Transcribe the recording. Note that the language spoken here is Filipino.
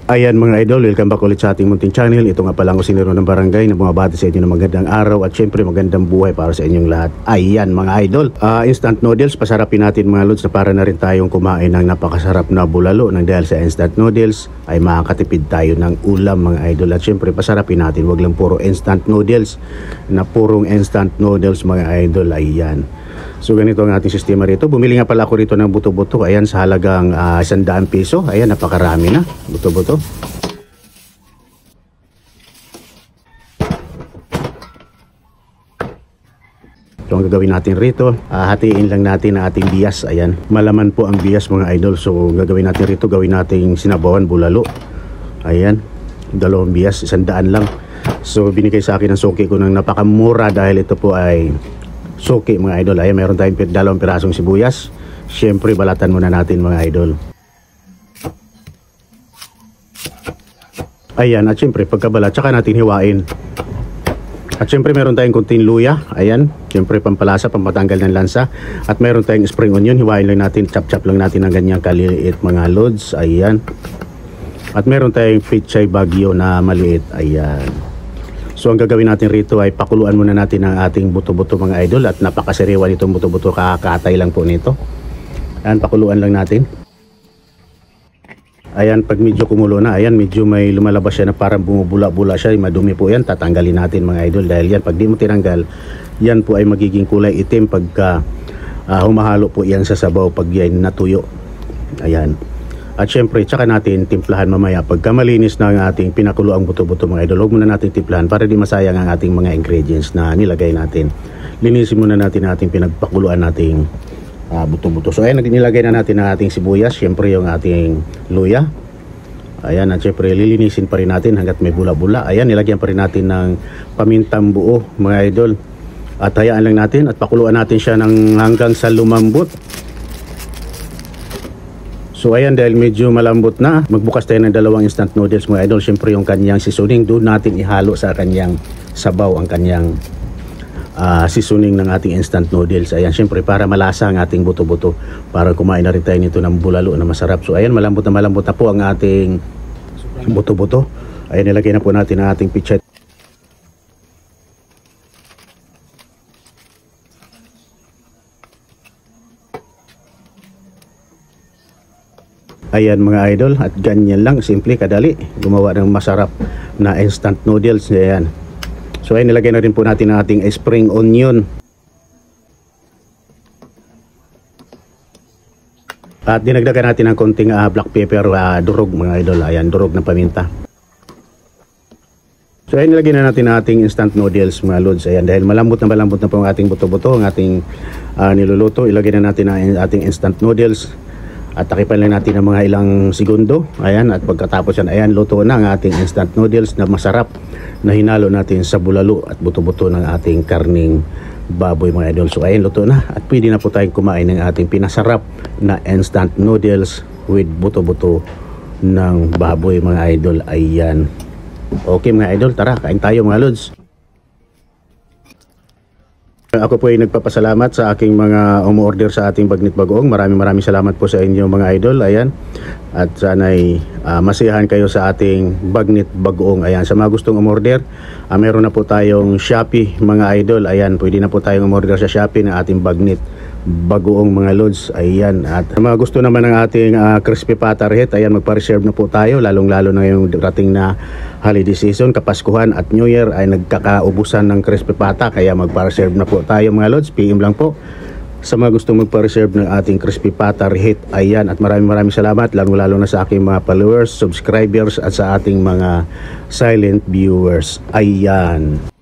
Ayan mga idol, welcome back ulit sa ating munting channel. Ito nga pala ang kusinero ng barangay na bumabati sa inyo ng magandang araw at syempre magandang buhay para sa inyong lahat. Ayan mga idol, instant noodles, pasarapin natin mga lods na para na rin tayong kumain ng napakasarap na bulalo. Nang dahil sa instant noodles ay makakatipid tayo ng ulam mga idol. At syempre pasarapin natin, wag lang puro instant noodles, na purong instant noodles mga idol. Ayan. So ganito ang ating sistema rito. Bumili nga pala ako rito ng buto-buto. Ayan, sa halagang 100 piso. Ayan, napakarami na buto-buto. So ang gagawin natin rito, hatiin lang natin ang ating bias. Ayan, malaman po ang bias mga idol. So gagawin natin rito, gawin natin sinabawan bulalo. Ayan, 2 bias, 100 lang. So binigay sa akin ang suki ko ng napakamura dahil ito po ay suki mga idol. Ayan, meron tayong 2 pirasong sibuyas. Siyempre balatan muna natin mga idol. Ayan, at siyempre pagkabalat tsaka natin hiwain. At siyempre meron tayong kunting luya. Ayan, siyempre pampalasa, pampatanggal ng lansa. At meron tayong spring onion. Hiwain lang natin, chop-chop lang natin ng ganyang kaliit mga lods. Ayan. At meron tayong pechay bagyo na maliit. Ayan. So ang gagawin natin rito ay pakuluan muna natin ang ating buto-buto mga idol. At napakasariwa nitong buto-buto, kakatay lang po nito. Ayan, pakuluan lang natin. Ayan, pag medyo kumulo na, ayan, medyo may lumalabas siya na parang bumubula-bula siya, madumi po yan, tatanggalin natin mga idol. Dahil yan, pag di mo tinanggal, yan po ay magiging kulay itim pagka humahalo po yan sa sabaw pag yan natuyo. Ayan. At syempre, tsaka natin timplahan mamaya pagka malinis na ang ating pinakulo ang buto-buto mga idol. Huwag muna natin timplahan para di masayang ang ating mga ingredients na nilagay natin. Linisin muna natin ang ating pinagpakuluan nating buto-buto. So ayan, nilagay na natin ang ating sibuyas, syempre yung ating luya. Ayan, at syempre lilinisin pa rin natin hanggat may bula-bula. Ayan, nilagyan pa rin natin ng pamintang buo mga idol. At hayaan lang natin at pakuluan natin siya ng hanggang sa lumambot. So ayan, dahil medyo malambot na, magbukas tayo ng 2 instant noodles mga idol. Siyempre yung kanyang seasoning, doon natin ihalo sa kanyang sabaw ang kanyang seasoning ng ating instant noodles. Ayan, siyempre para malasa ang ating buto-buto, para kumain na rin tayo nito ng bulalo na masarap. So ayan, malambot na po ang ating buto-buto. Ayan, nilagay na po natin ang ating pichet. Ayan mga idol, at ganyan lang, simple, kadali gumawa ng masarap na instant noodles. Ayan. So ayan, nilagay na rin po natin ang ating spring onion. At dinagdagan natin ng konting black pepper, durog mga idol. Ayan, durog na paminta. So ayan, nilagay na natin ang ating instant noodles mga lods. Ayan, dahil malambot na po ang ating buto-buto, ang ating niluluto, ilagay na natin ang ating instant noodles. At takipan lang natin ng mga ilang segundo. Ayan, at pagkatapos yan, ayan, luto na ang ating instant noodles na masarap na hinalo natin sa bulalo at buto-buto ng ating karning baboy mga idol. So ayan, luto na at pwede na po tayong kumain ng ating pinasarap na instant noodles with buto-buto ng baboy mga idol. Ayan. Okay mga idol, tara, kain tayo mga lods. Ako po ay nagpapasalamat sa aking mga umorder sa ating Bagnit Bagoong. Maraming salamat po sa inyo mga idol. Ayan. At sana'y masiyahan kayo sa ating Bagnit Bagoong. Ayan. Sa mga gustong umorder, meron na po tayong Shopee mga idol. Ayan. Pwede na po tayong umorder sa Shopee ng ating Bagnit Bagoong mga lods. Ayan. At sa mga gusto naman ng ating crispy pata rehet, ayan, magpa-reserve na po tayo. Lalong-lalo na yung dating na holiday season, Kapaskuhan at New Year ay nagkakaubusan ng crispy pata. Kaya magpa-reserve na po tayo mga lods. PM lang po sa mga gustong magpa-reserve ng ating crispy pata rehet. Ayan, at maraming salamat lalo na sa aking mga followers, subscribers at sa ating mga silent viewers. Ayan.